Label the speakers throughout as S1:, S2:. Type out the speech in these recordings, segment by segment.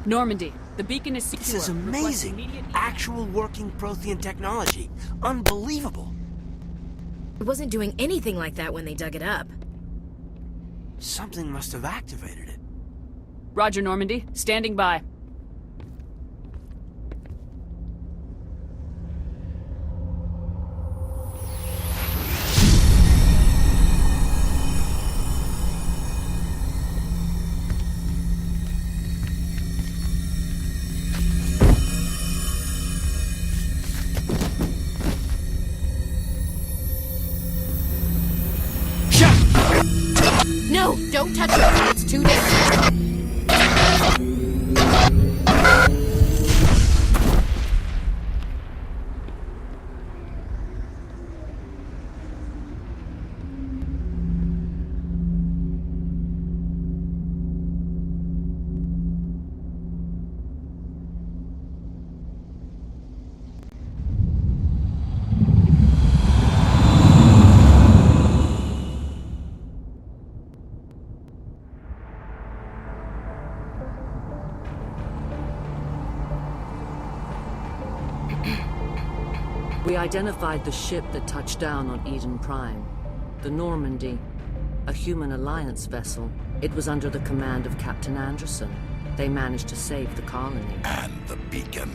S1: Normandy, the beacon is secure.
S2: This is amazing. Actual working Prothean technology. Unbelievable.
S3: It wasn't doing anything like that when they dug it up.
S2: Something must have activated it.
S1: Roger, Normandy. Standing by.
S3: No! Don't touch it! It's too dangerous!
S4: We identified the ship that touched down on Eden Prime. The Normandy, a human alliance vessel. It was under the command of Captain Anderson. They managed to save the colony.
S5: And the beacon.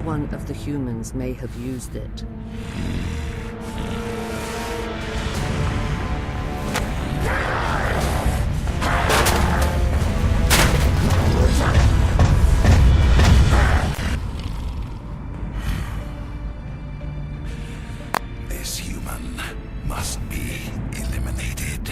S4: One of the humans may have used it.
S5: This human must be eliminated.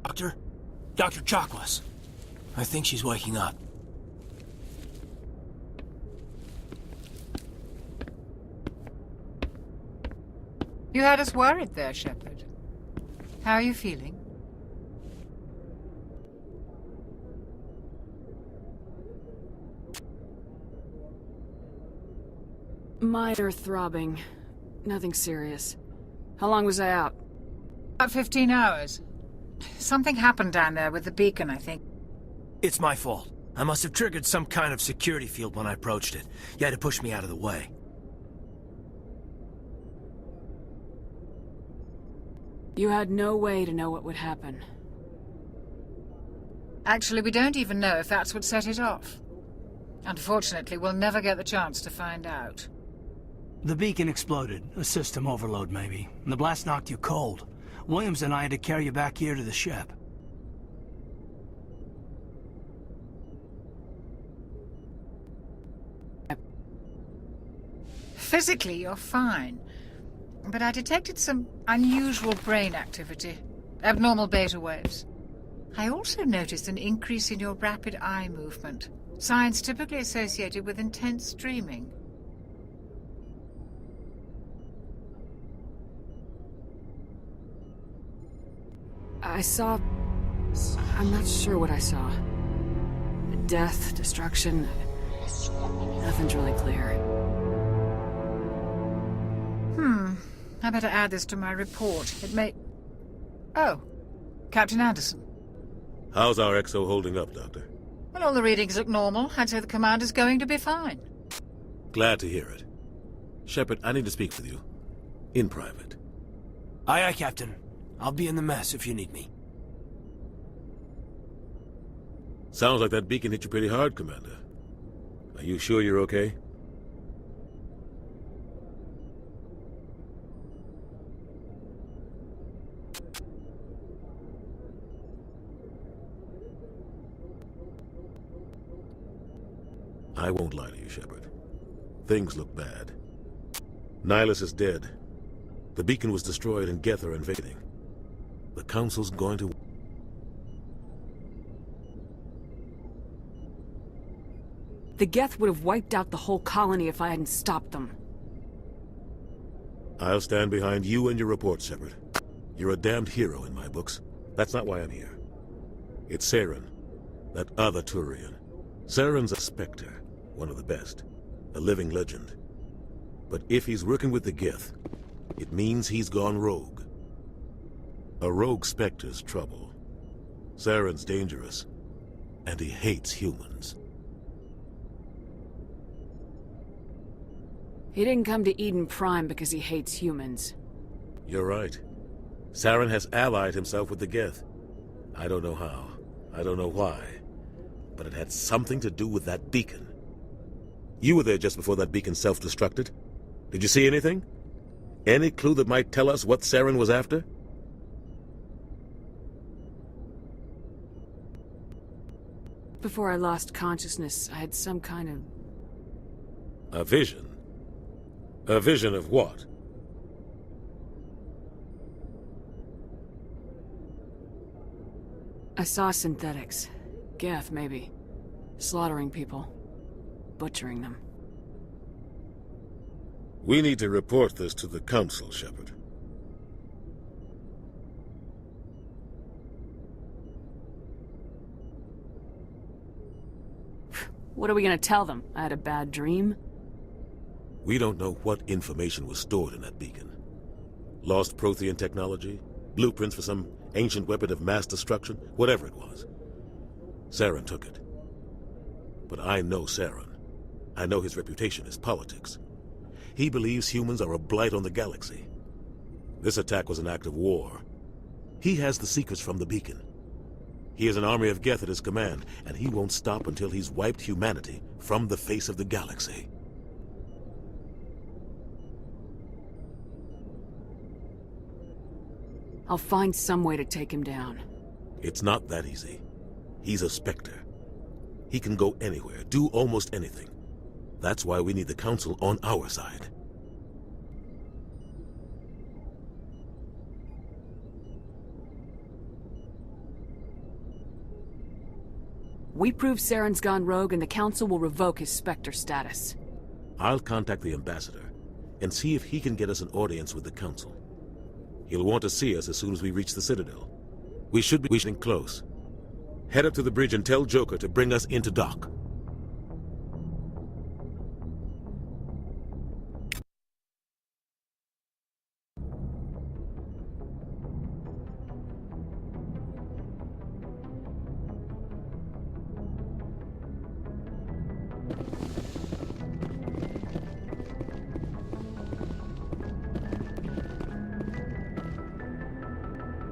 S2: Doctor? Dr. Chakwas. I think she's waking up.
S6: You had us worried there, Shepard. How are you feeling?
S1: Minor throbbing. Nothing serious. How long was I out?
S6: About 15 hours. Something happened down there with the beacon, I think.
S2: It's my fault. I must have triggered some kind of security field when I approached it. You had to push me out of the way.
S1: You had no way to know what would happen.
S6: Actually, we don't even know if that's what set it off. Unfortunately, we'll never get the chance to find out.
S7: The beacon exploded. A system overload, maybe. And the blast knocked you cold. Williams and I had to carry you back here to the ship.
S6: Physically, you're fine. But I detected some unusual brain activity. Abnormal beta waves. I also noticed an increase in your rapid eye movement. Signs typically associated with intense dreaming.
S1: I saw... I'm not sure what I saw. Death, destruction... Nothing's really clear.
S6: I better add this to my report. It may... Oh, Captain Anderson.
S8: How's our XO holding up, Doctor?
S6: Well, all the readings look normal. I'd say the commander's going to be fine.
S8: Glad to hear it. Shepard, I need to speak with you. In private.
S2: Aye, aye, Captain. I'll be in the mess if you need me.
S8: Sounds like that beacon hit you pretty hard, Commander. Are you sure you're okay? I won't lie to you, Shepard. Things look bad. Nihilus is dead. The beacon was destroyed and Geth are invading. The Council's going to...
S1: The Geth would have wiped out the whole colony if I hadn't stopped them.
S8: I'll stand behind you and your report, Shepard. You're a damned hero in my books. That's not why I'm here. It's Saren, that other Turian. Saren's a Spectre, one of the best. A living legend. But if he's working with the Geth, it means he's gone rogue. A rogue Spectre's trouble. Saren's dangerous, and he hates humans.
S1: He didn't come to Eden Prime because he hates humans.
S8: You're right. Saren has allied himself with the Geth. I don't know how. I don't know why. But it had something to do with that beacon. You were there just before that beacon self-destructed. Did you see anything? Any clue that might tell us what Saren was after?
S1: Before I lost consciousness, I had some kind of...
S8: A vision? A vision of what?
S1: I saw synthetics. Geth, maybe. Slaughtering people. Butchering them.
S8: We need to report this to the Council, Shepard.
S1: What are we gonna tell them? I had a bad dream?
S8: We don't know what information was stored in that beacon. Lost Prothean technology? Blueprints for some ancient weapon of mass destruction? Whatever it was. Saren took it. But I know Saren. I know his reputation is politics. He believes humans are a blight on the galaxy. This attack was an act of war. He has the secrets from the beacon. He has an army of Geth at his command, and he won't stop until he's wiped humanity from the face of the galaxy.
S1: I'll find some way to take him down.
S8: It's not that easy. He's a Spectre. He can go anywhere, do almost anything. That's why we need the Council on our side.
S1: We prove Saren's gone rogue and the Council will revoke his Spectre status.
S8: I'll contact the Ambassador and see if he can get us an audience with the Council. He'll want to see us as soon as we reach the Citadel. We should be getting close. Head up to the bridge and tell Joker to bring us into dock.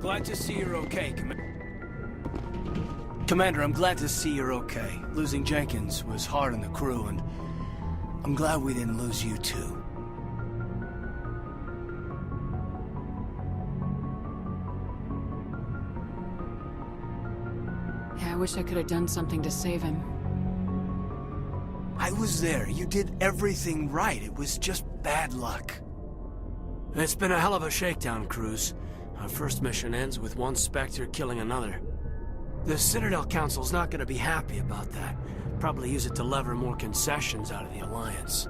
S7: Glad to see you're okay, Commander, I'm glad to see you're okay. Losing Jenkins was hard on the crew, and I'm glad we didn't lose you too.
S1: Yeah, I wish I could have done something to save him.
S7: I was there. You did everything right. It was just bad luck. It's been a hell of a shakedown, Cruz. Our first mission ends with one Spectre killing another. The Citadel Council's not gonna be happy about that. Probably use it to lever more concessions out of the Alliance.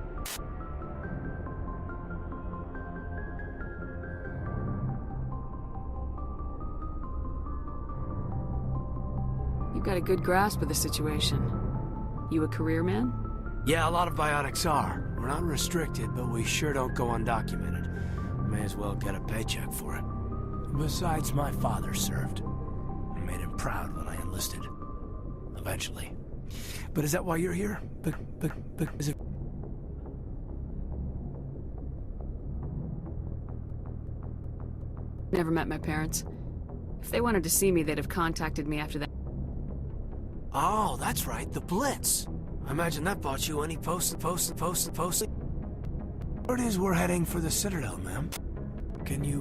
S1: You've got a good grasp of the situation. You a career man?
S7: Yeah, a lot of biotics are. We're not restricted, but we sure don't go undocumented. May as well get a paycheck for it. Besides, my father served. I made him proud when I enlisted. Eventually. But is that why you're here? Is it...
S1: Never met my parents. If they wanted to see me, they'd have contacted me after that.
S7: Oh, that's right, the Blitz. I imagine that bought you any post. Word is we're heading for the Citadel, ma'am. Can you,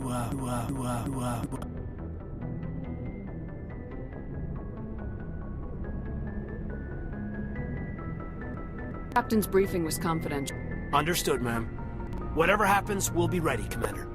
S1: Captain's briefing was confidential.
S7: Understood, ma'am. Whatever happens, we'll be ready, Commander.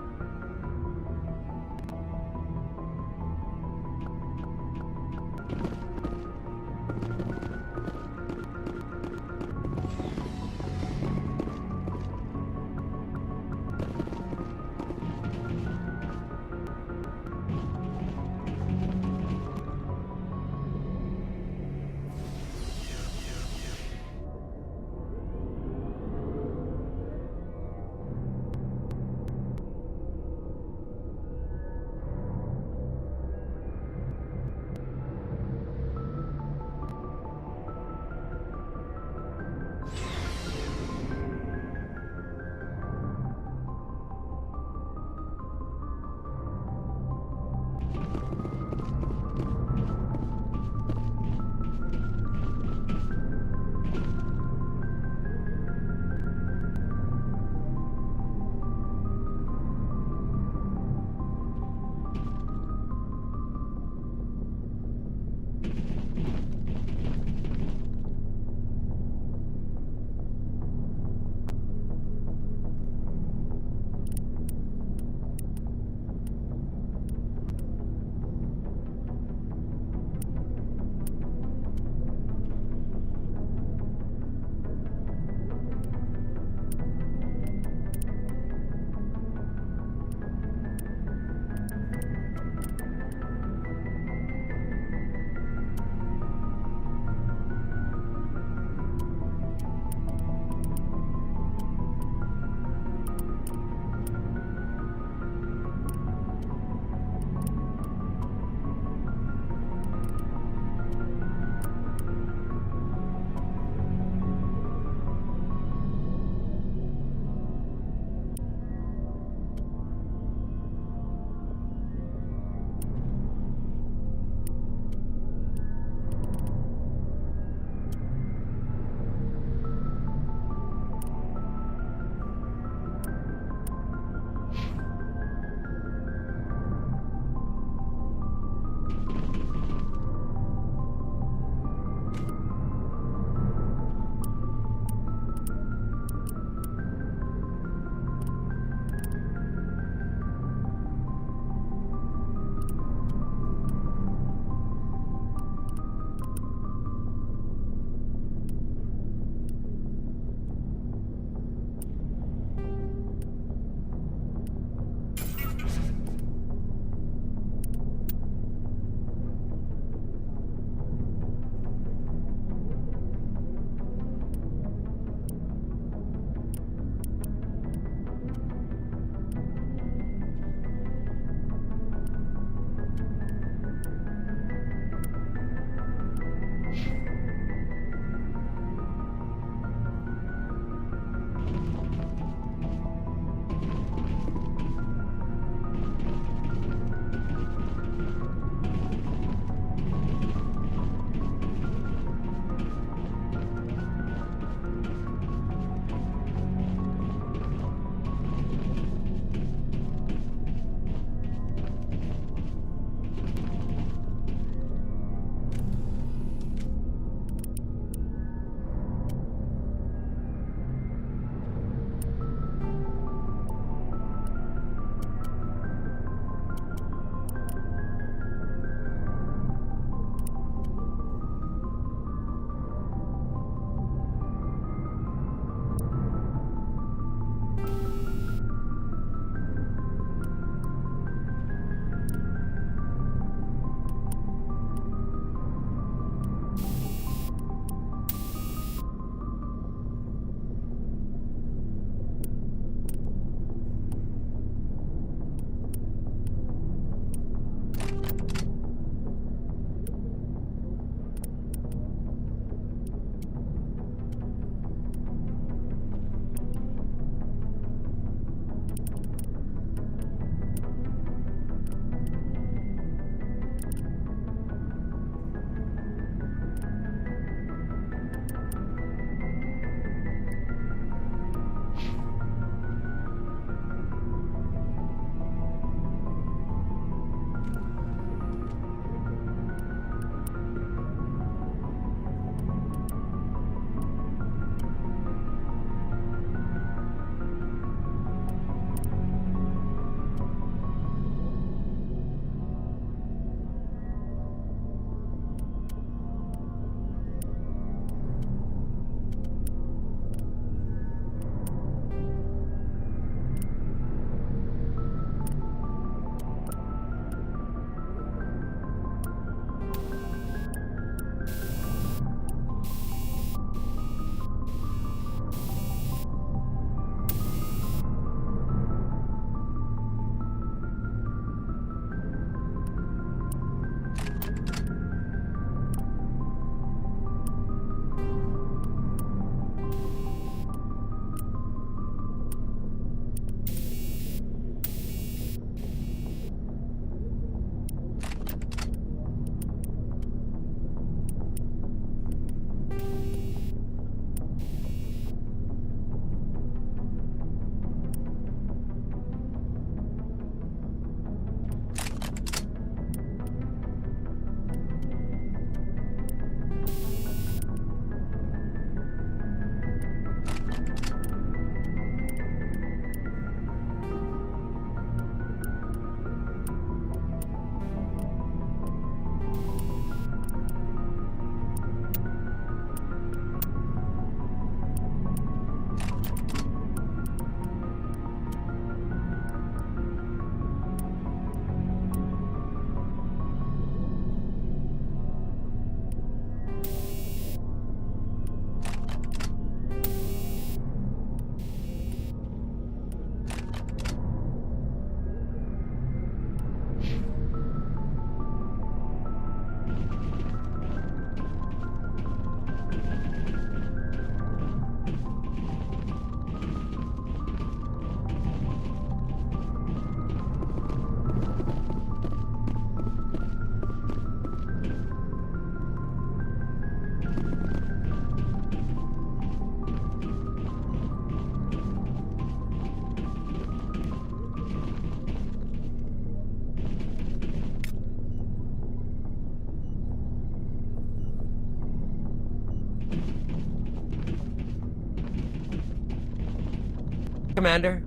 S9: Commander.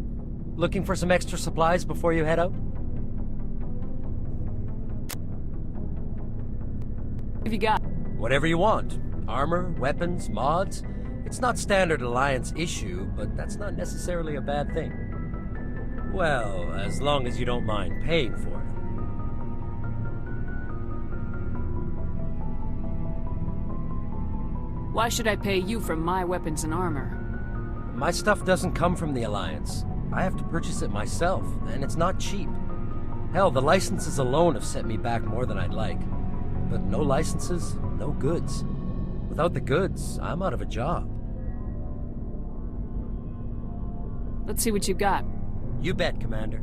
S9: Looking for some extra supplies before you head out?
S1: What have you got?
S9: Whatever you want. Armor, weapons, mods. It's not standard Alliance issue, but that's not necessarily a bad thing. Well, as long as you don't mind paying for it.
S1: Why should I pay you for my weapons and armor?
S9: My stuff doesn't come from the Alliance. I have to purchase it myself, and it's not cheap. Hell, the licenses alone have set me back more than I'd like. But no licenses, no goods. Without the goods, I'm out of a job.
S1: Let's see what you've got.
S9: You bet, Commander.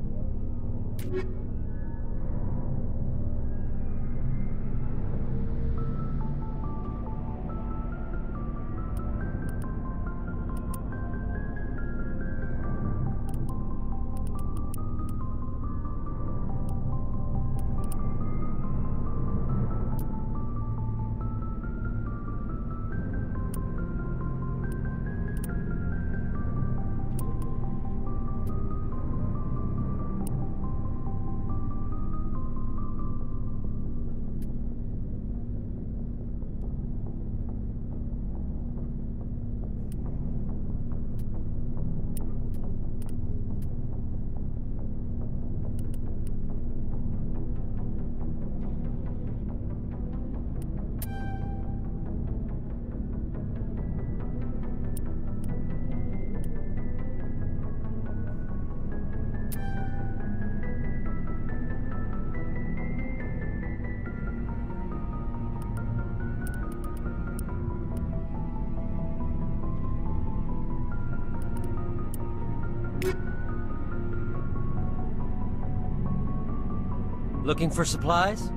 S9: Looking for supplies?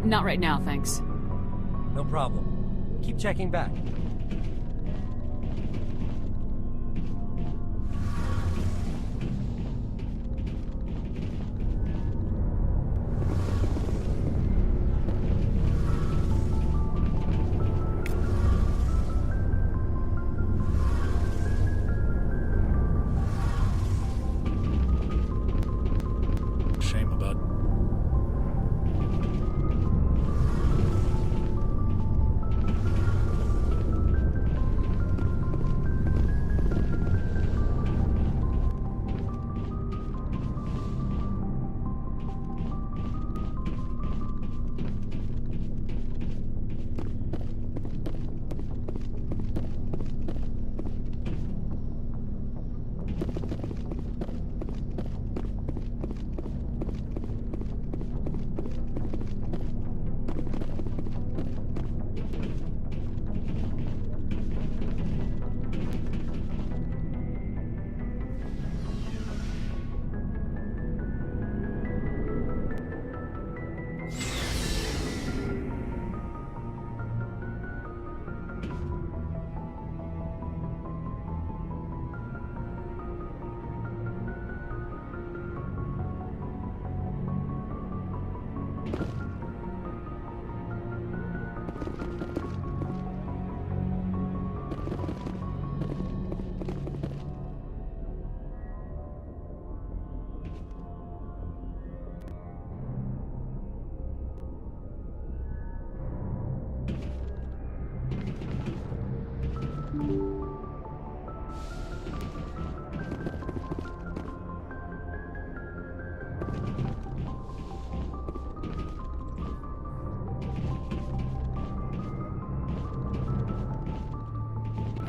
S1: Not right now, thanks.
S9: No problem. Keep checking back.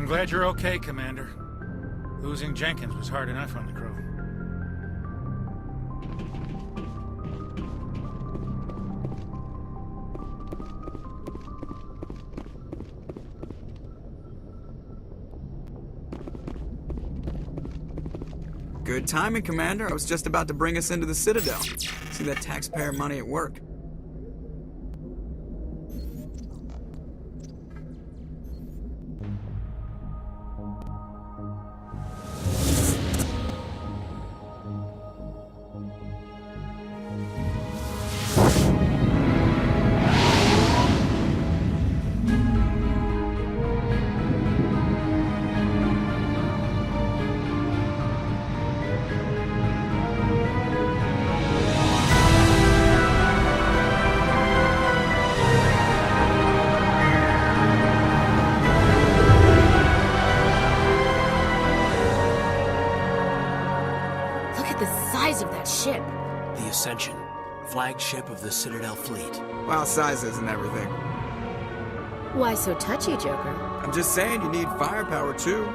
S10: I'm glad you're okay, Commander. Losing Jenkins was hard enough on the crew.
S11: Good timing, Commander. I was just about to bring us into the Citadel. See that taxpayer money at work.
S3: at the size of that ship.
S2: The Ascension, flagship of the Citadel fleet.
S11: Well, size isn't everything.
S3: Why so touchy, Joker?
S11: I'm just saying you need firepower, too.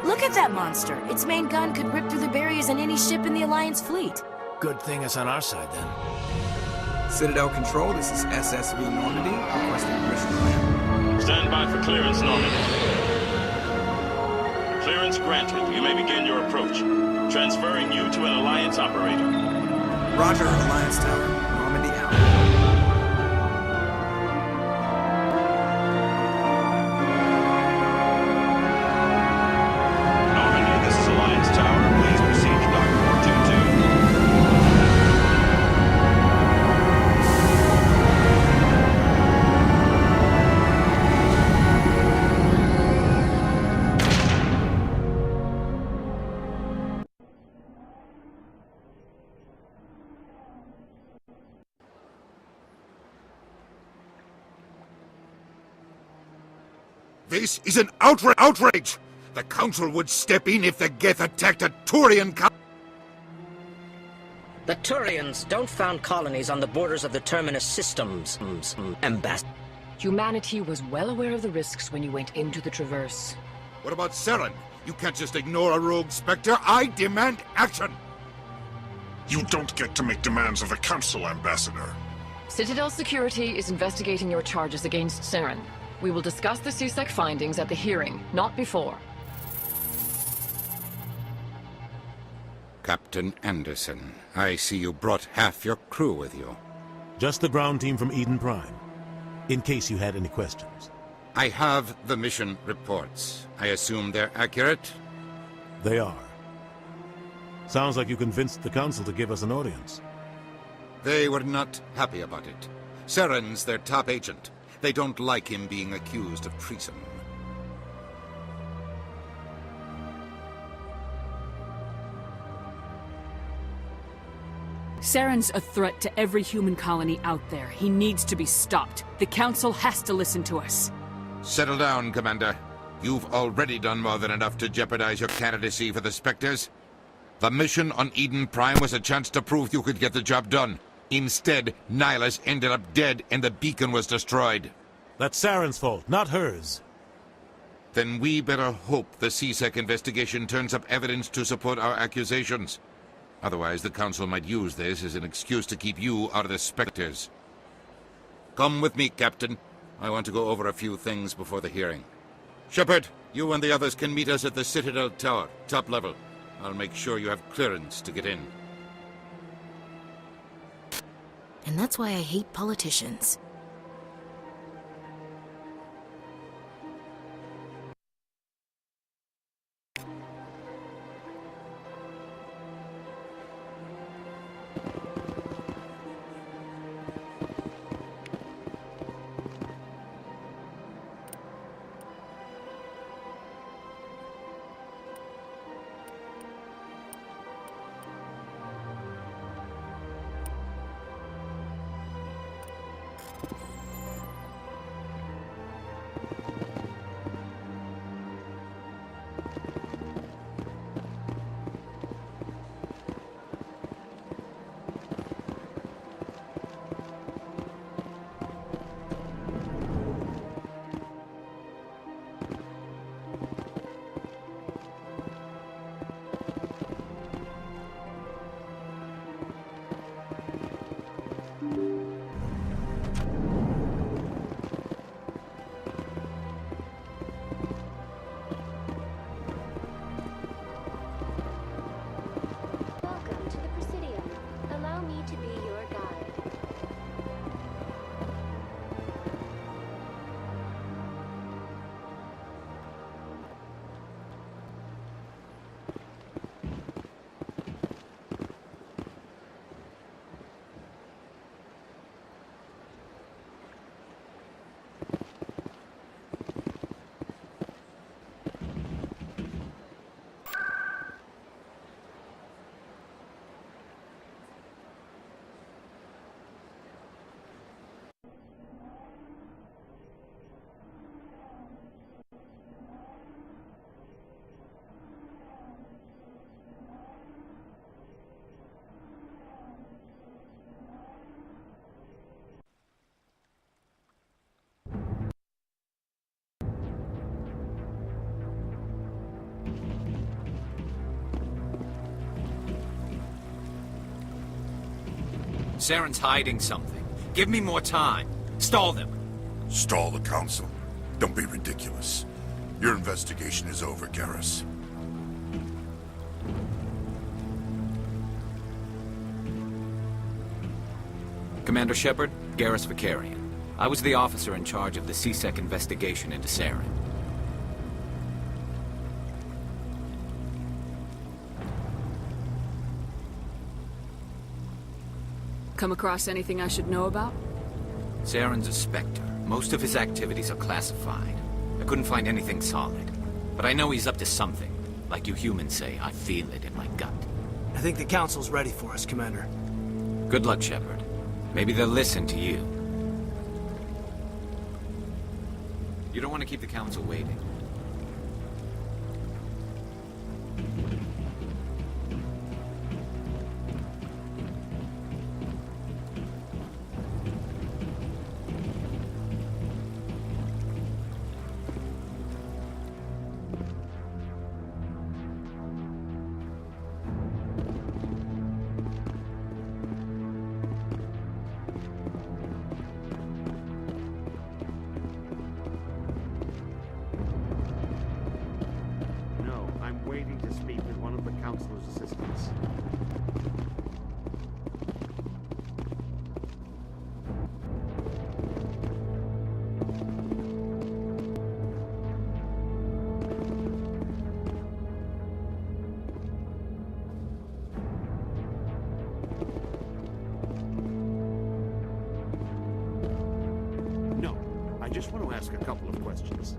S3: Look at that monster. Its main gun could rip through the barriers in any ship in the Alliance fleet.
S2: Good thing it's on our side, then.
S11: Citadel Control, this is SSV Normandy. Requesting permission to land.
S12: Stand by for clearance, Normandy. Clearance granted. You may begin your approach. Transferring you to an Alliance operator.
S11: Roger, Alliance Tower. Normandy out.
S12: Normandy, this is Alliance Tower. Please proceed to Dock 422.
S5: This is an outrage! The Council would step in if the Geth attacked a Turian
S13: The Turians don't found colonies on the borders of the Terminus systems, Ambassador.
S14: Humanity was well aware of the risks when you went into the Traverse.
S5: What about Saren? You can't just ignore a rogue Spectre. I demand action!
S15: You don't get to make demands of the Council, Ambassador.
S14: Citadel Security is investigating your charges against Saren. We will discuss the CSEC findings at the hearing, not before.
S5: Captain Anderson, I see you brought half your crew with you.
S8: Just the ground team from Eden Prime, in case you had any questions.
S5: I have the mission reports. I assume they're accurate?
S8: They are. Sounds like you convinced the Council to give us an audience.
S5: They were not happy about it. Saren's their top agent. They don't like him being accused of treason.
S1: Saren's a threat to every human colony out there. He needs to be stopped. The Council has to listen to us.
S5: Settle down, Commander. You've already done more than enough to jeopardize your candidacy for the Spectres. The mission on Eden Prime was a chance to prove you could get the job done. Instead, Nihilus ended up dead and the beacon was destroyed.
S8: That's Saren's fault, not hers.
S5: Then we better hope the CSEC investigation turns up evidence to support our accusations. Otherwise, the Council might use this as an excuse to keep you out of the Spectres. Come with me, Captain. I want to go over a few things before the hearing. Shepard, you and the others can meet us at the Citadel Tower, top level. I'll make sure you have clearance to get in.
S3: And that's why I hate politicians.
S16: Saren's hiding something. Give me more time. Stall them.
S15: Stall the Council? Don't be ridiculous. Your investigation is over, Garrus.
S16: Commander Shepard, Garrus Vicarian. I was the officer in charge of the CSEC investigation into Saren.
S1: Come across anything I should know about?
S16: Saren's a Spectre. Most of his activities are classified. I couldn't find anything solid. But I know he's up to something. Like you humans say, I feel it in my gut.
S7: I think the Council's ready for us, Commander.
S16: Good luck, Shepard. Maybe they'll listen to you. You don't want to keep the Council waiting.
S8: I just want to ask a couple of questions.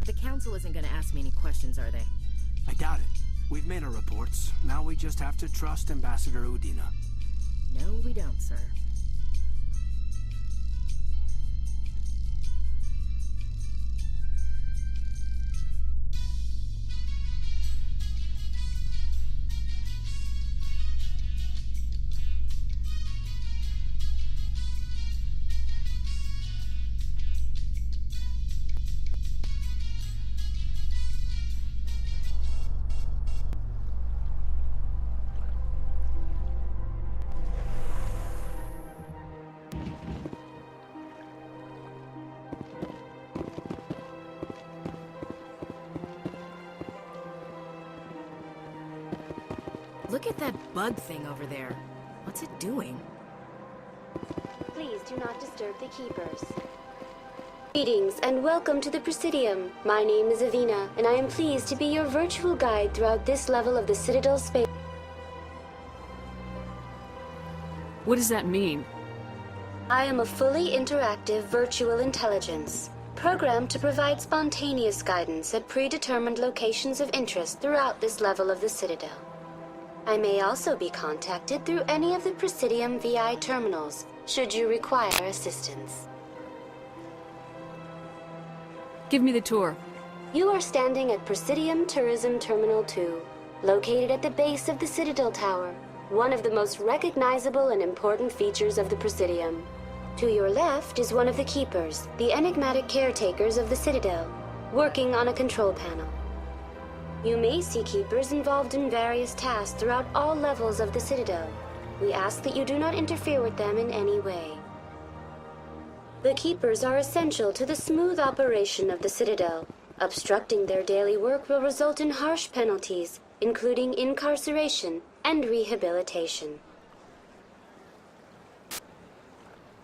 S3: The Council isn't gonna ask me any questions, are they?
S7: I doubt it. We've made our reports. Now we just have to trust Ambassador Udina.
S3: No, we don't, sir. Look at that bug thing over there. What's it doing?
S17: Please do not disturb the Keepers. Greetings and welcome to the Presidium. My name is Avina, and I am pleased to be your virtual guide throughout this level of the Citadel space.
S1: What does that mean?
S17: I am a fully interactive virtual intelligence, programmed to provide spontaneous guidance at predetermined locations of interest throughout this level of the Citadel. I may also be contacted through any of the Presidium VI terminals, should you require assistance.
S1: Give me the tour.
S17: You are standing at Presidium Tourism Terminal 2, located at the base of the Citadel Tower, one of the most recognizable and important features of the Presidium. To your left is one of the Keepers, the enigmatic caretakers of the Citadel, working on a control panel. You may see Keepers involved in various tasks throughout all levels of the Citadel. We ask that you do not interfere with them in any way. The Keepers are essential to the smooth operation of the Citadel. Obstructing their daily work will result in harsh penalties, including incarceration and rehabilitation.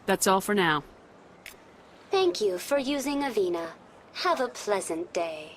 S1: That's all for now.
S17: Thank you for using Avina. Have a pleasant day.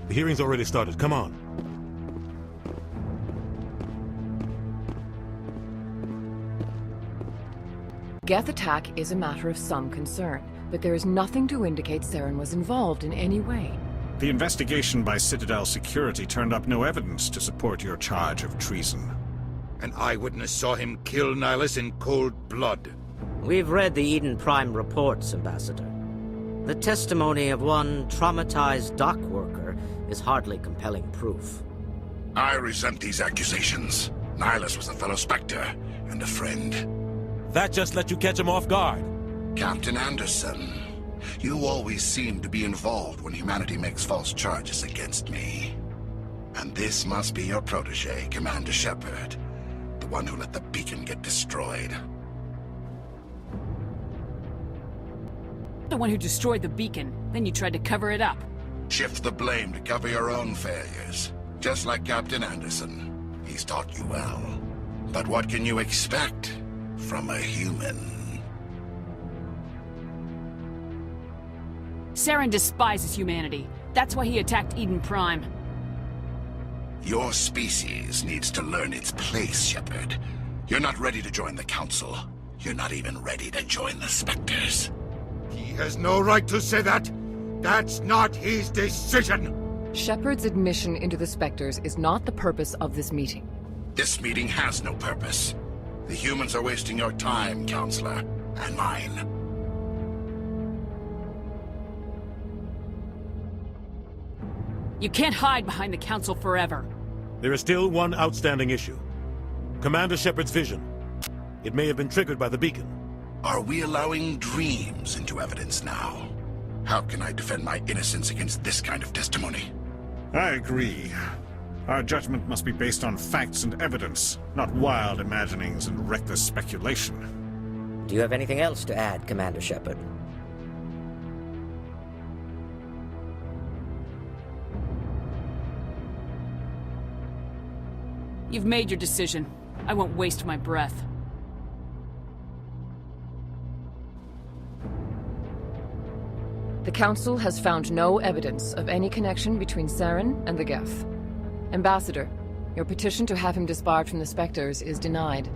S8: The hearing's already started. Come on.
S14: Geth attack is a matter of some concern, but there is nothing to indicate Saren was involved in any way.
S10: The investigation by Citadel security turned up no evidence to support your charge of treason.
S5: An eyewitness saw him kill Nihilus in cold blood.
S13: We've read the Eden Prime reports, Ambassador. The testimony of one traumatized dock worker is hardly compelling proof.
S15: I resent these accusations. Nihilus was a fellow Spectre and a friend.
S8: That just let you catch him off guard.
S15: Captain Anderson, you always seem to be involved when humanity makes false charges against me. And this must be your protege, Commander Shepard, the one who let the beacon get destroyed.
S1: The one who destroyed the beacon, then you tried to cover it up.
S15: Shift the blame to cover your own failures, just like Captain Anderson. He's taught you well. But what can you expect from a human?
S1: Saren despises humanity. That's why he attacked Eden Prime.
S15: Your species needs to learn its place, Shepard. You're not ready to join the Council. You're not even ready to join the Spectres.
S5: He has no right to say that. That's not his decision.
S14: Shepard's admission into the Spectres is not the purpose of this meeting.
S15: This meeting has no purpose. The humans are wasting your time, Counselor, and mine.
S1: You can't hide behind the Council forever.
S8: There is still one outstanding issue. Commander Shepard's vision. It may have been triggered by the beacon.
S15: Are we allowing dreams into evidence now? How can I defend my innocence against this kind of testimony?
S10: I agree. Our judgment must be based on facts and evidence, not wild imaginings and reckless speculation.
S13: Do you have anything else to add, Commander Shepard?
S1: You've made your decision. I won't waste my breath.
S14: The Council has found no evidence of any connection between Saren and the Geth. Ambassador, your petition to have him disbarred from the Spectres is denied.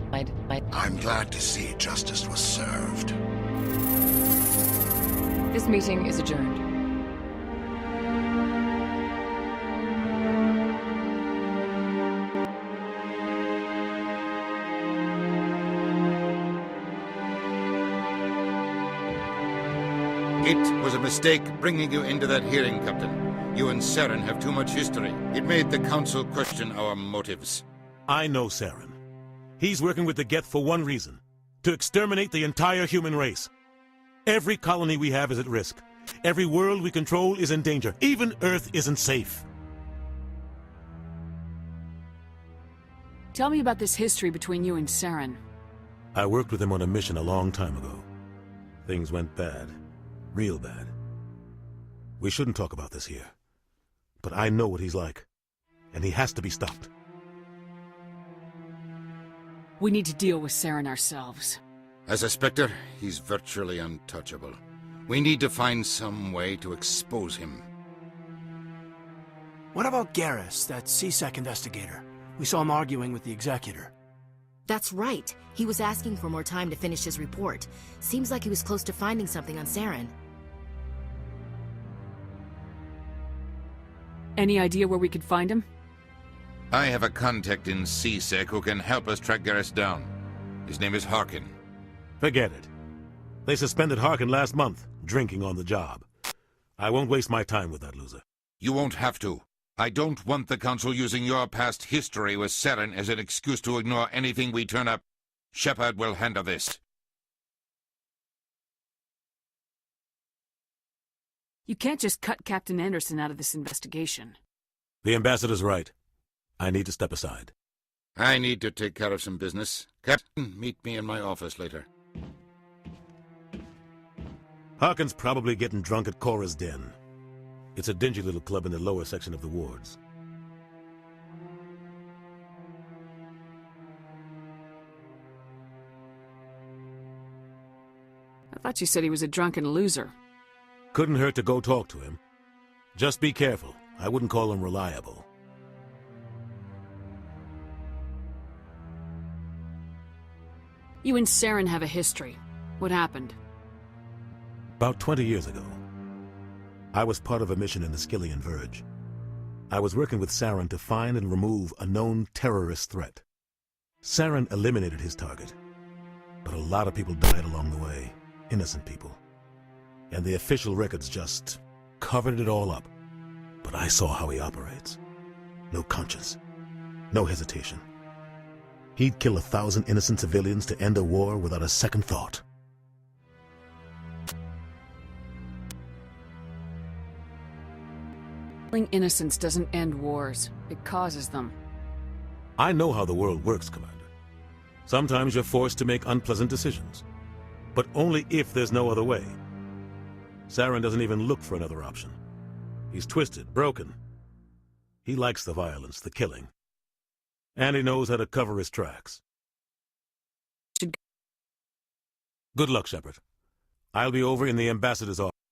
S15: I'm glad to see justice was served.
S14: This meeting is adjourned.
S5: It was a mistake bringing you into that hearing, Captain. You and Saren have too much history. It made the Council question our motives.
S8: I know Saren. He's working with the Geth for one reason. To exterminate the entire human race. Every colony we have is at risk. Every world we control is in danger. Even Earth isn't safe.
S1: Tell me about this history between you and Saren.
S8: I worked with him on a mission a long time ago. Things went bad. Real bad. We shouldn't talk about this here. But I know what he's like. And he has to be stopped.
S1: We need to deal with Saren ourselves.
S5: As a Spectre, he's virtually untouchable. We need to find some way to expose him.
S7: What about Garrus, that CSEC investigator? We saw him arguing with the executor.
S3: That's right. He was asking for more time to finish his report. Seems like he was close to finding something on Saren.
S1: Any idea where we could find him?
S5: I have a contact in CSEC who can help us track Garrus down. His name is Harkin.
S8: Forget it. They suspended Harkin last month, drinking on the job. I won't waste my time with that loser.
S5: You won't have to. I don't want the Council using your past history with Saren as an excuse to ignore anything we turn up. Shepard will handle this.
S1: You can't just cut Captain Anderson out of this investigation.
S8: The ambassador's right. I need to step aside.
S5: I need to take care of some business. Captain, meet me in my office later.
S8: Harkin's probably getting drunk at Cora's Den. It's a dingy little club in the lower section of the wards.
S1: I thought you said he was a drunken loser.
S8: Couldn't hurt to go talk to him. Just be careful. I wouldn't call him reliable.
S1: You and Saren have a history. What happened?
S8: About 20 years ago, I was part of a mission in the Skillian Verge. I was working with Saren to find and remove a known terrorist threat. Saren eliminated his target, but a lot of people died along the way, innocent people. And the official records just covered it all up. But I saw how he operates. No conscience, no hesitation. He'd kill 1,000 innocent civilians to end a war without a second thought.
S1: Killing innocence doesn't end wars. It causes them.
S8: I know how the world works, Commander. Sometimes you're forced to make unpleasant decisions. But only if there's no other way. Saren doesn't even look for another option. He's twisted, broken. He likes the violence, the killing. And he knows how to cover his tracks. Good luck, Shepard. I'll be over in the ambassador's office.